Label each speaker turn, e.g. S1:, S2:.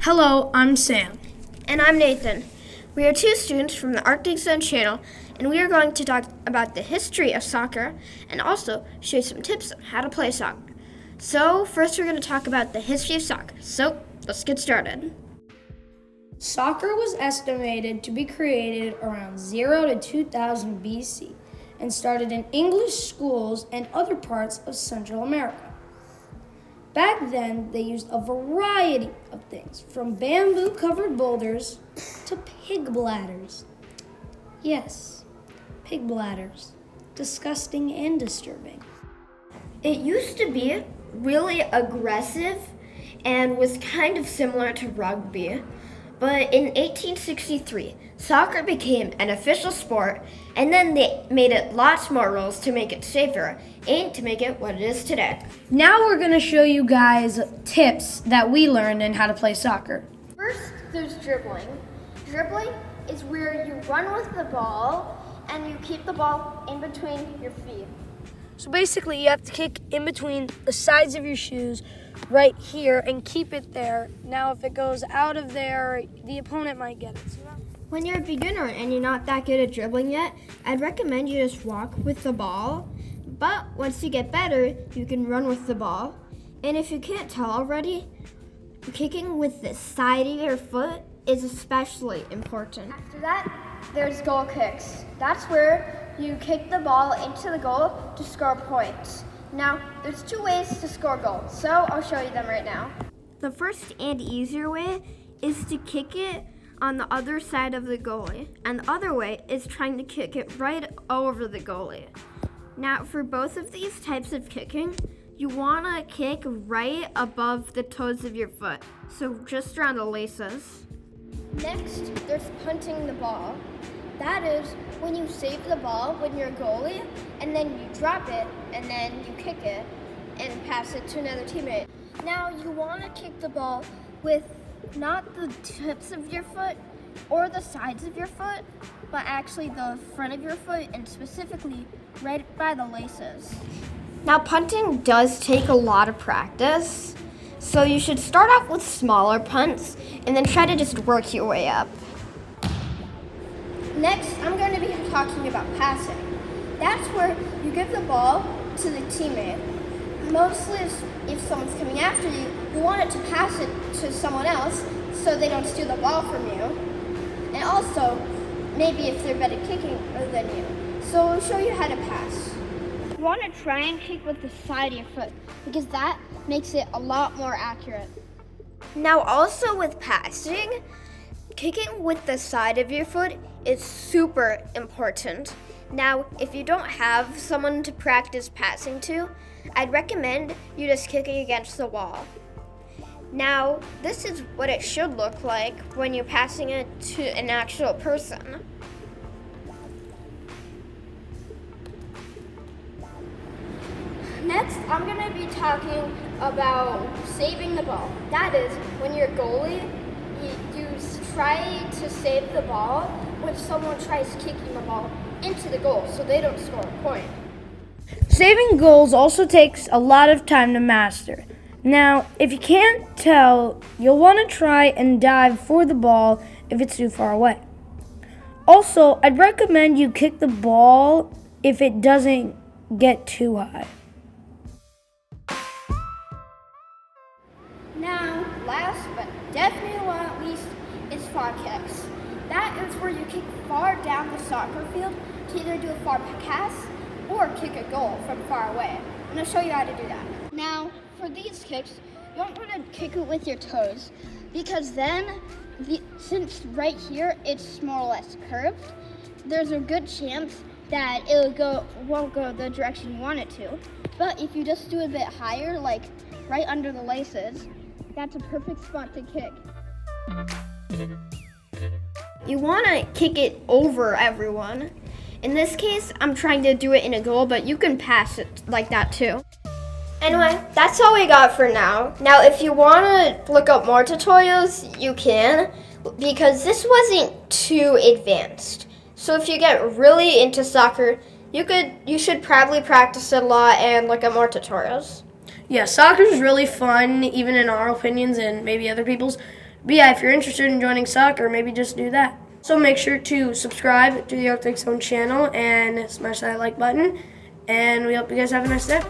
S1: Hello, I'm Sam.
S2: And I'm Nathan. We are two students from the Arctic Zone channel, and we are going to talk about the history of soccer and also show you some tips on how to play soccer. So, first we're going to talk about the history of soccer. So, let's get started.
S1: Soccer was estimated to be created around 0 to 2000 BC and started in English schools and other parts of Central America. Back then, they used a variety of things, from bamboo-covered boulders to pig bladders. Yes, pig bladders. Disgusting and disturbing.
S2: It used to be really aggressive and was kind of similar to rugby. But in 1863, soccer became an official sport, and then they made it lots more rules to make it safer and to make it what it is today.
S1: Now we're going to show you guys tips that we learned in how to play soccer.
S2: First, there's dribbling. Dribbling is where you run with the ball and you keep the ball in between your feet.
S1: So basically, you have to kick in between the sides of your shoes right here and keep it there. Now, if it goes out of there, the opponent might get it.
S2: When you're a beginner and you're not that good at dribbling yet, I'd recommend you just walk with the ball. But once you get better, you can run with the ball. And if you can't tell already, kicking with the side of your foot is especially important. After that, there's goal kicks. That's where you kick the ball into the goal to score points. Now, there's two ways to score goals, so I'll show you them right now. The first and easier way is to kick it on the other side of the goalie, and the other way is trying to kick it right over the goalie. Now, for both of these types of kicking, you want to kick right above the toes of your foot, so just around the laces. Next, there's punting the ball. That is when you save the ball when you're a goalie, and then you drop it, and then you kick it and pass it to another teammate. Now, you want to kick the ball with not the tips of your foot or the sides of your foot, but actually the front of your foot, and specifically right by the laces. Now, punting does take a lot of practice, so you should start off with smaller punts and then try to just work your way up. Next, I'm going to be talking about passing. That's where you give the ball to the teammate. Mostly if someone's coming after you, you want it to pass it to someone else so they don't steal the ball from you. And also, maybe if they're better kicking than you. So I'll show you how to pass. You want to try and kick with the side of your foot because that makes it a lot more accurate. Now also with passing, kicking with the side of your foot is super important. Now, if you don't have someone to practice passing to, I'd recommend you just kicking against the wall. Now, this is what it should look like when you're passing it to an actual person. Next, I'm going to be talking about saving the ball. That is, when you're a goalie, you try to save the ball when someone tries kicking the ball into the goal so they don't score a point.
S1: Saving goals also takes a lot of time to master. Now, if you can't tell, you'll want to try and dive for the ball if it's too far away. Also, I'd recommend you kick the ball if it doesn't get too high.
S2: Now, last but definitely not least, is far kicks. That is where you kick far down the soccer field to either do a far pass or kick a goal from far away. I'm going to show you how to do that. Now, for these kicks, you don't want to kick it with your toes because then, since right here it's more or less curved, there's a good chance that won't go the direction you want it to. But if you just do it a bit higher, like right under the laces, that's a perfect spot to kick. You want to kick it over everyone. In this case, I'm trying to do it in a goal, but you can pass it like that too. Anyway, that's all we got for now. Now, if you want to look up more tutorials, you can, because this wasn't too advanced. So if you get really into soccer, you should probably practice it a lot and look at more tutorials.
S1: Yeah, soccer is really fun, even in our opinions and maybe other people's, But yeah, if you're interested in joining soccer, maybe just do that. So make sure to subscribe to the Arctic Zone channel and smash that like button. And we hope you guys have a nice day.